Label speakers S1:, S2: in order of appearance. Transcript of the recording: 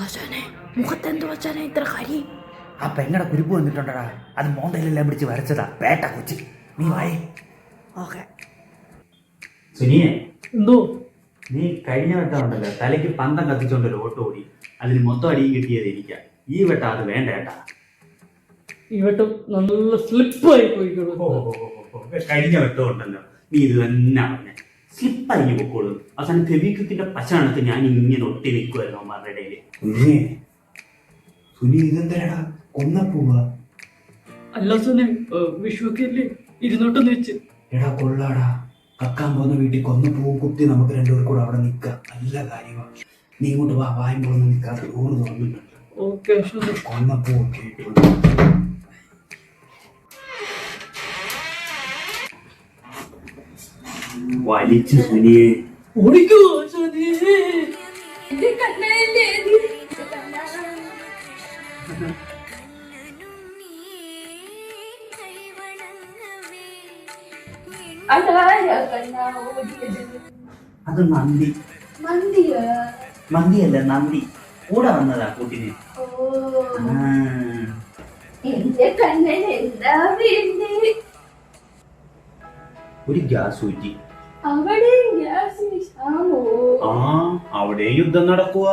S1: ആശാനെ മുഖത്തെന്തോ ആശാനെ ഇത്ര കരി?
S2: ആ പെങ്ങടെ കുരുപ്പ് വന്നിട്ടുണ്ടടാ, അത് മോന്തയിലെല്ലാം പിടിച്ച് വരച്ചതാ. പേട്ട കൊച്ചി, നീ വായേ.
S1: ഓക്കെ.
S2: സുനിയെ,
S1: എന്തോ
S2: നീ കഴിഞ്ഞ വട്ടം ഉണ്ടല്ലോ തലയ്ക്ക് പന്തം കത്തിച്ചോണ്ടല്ലോ ഓട്ടോ ഓടി, അതിന് മൊത്തം അടിയും കിട്ടിയത് എനിക്കാ. ഈ വട്ടം അത് വേണ്ട ഏട്ടാ.
S1: ഈ വട്ടം നല്ല സ്ലിപ്പായി പോയി.
S2: കഴിഞ്ഞ വട്ടം ഉണ്ടല്ലോ നീ ഇത് തന്നെ പറഞ്ഞ സ്ലിപ്പായി പൊക്കോളൂ. അവസാനം ഫെവിക്വിക്കിന്റെ പച്ചണക്ക് ഞാൻ ഇങ്ങനെ ഒട്ടി നിൽക്കുമായിരുന്നു അവന്മാരുടെ ഇടയില്. സുനി ഇതെന്തരാടാ കൊന്നപ്പൂവാ?
S1: അല്ല സുനെ, വിഷുവൊക്കെയല്ലേ, 200 വെച്ച്.
S2: എടാ കൊള്ളാടാ, കക്കാൻ പോകുന്ന വീട്ടിൽ കൊന്നപ്പൂവും കുത്തി നമുക്ക് രണ്ടുപേർ കൂടെ അവിടെ നിൽക്കാം. നല്ല കാര്യമാണ്. നീ ഇങ്ങോട്ട് വാ, വായും പോകുന്ന നിൽക്കാതെ ഊറ് തോന്നുന്നുണ്ട്.
S1: ഓക്കെ.
S2: കൊന്നപ്പൂവൊക്കെ വലിച്ചു സുനിയെ
S1: ഓടിക്കോ ആശാനെ.
S2: അത് നന്ദി. മന്തിയല്ല, നന്ദി. കൂടെ വന്നതാ കൂട്ടിന്. ഒരു ഗ്യാസ് ഊറ്റി. അവിടെ യുദ്ധം നടക്കുക.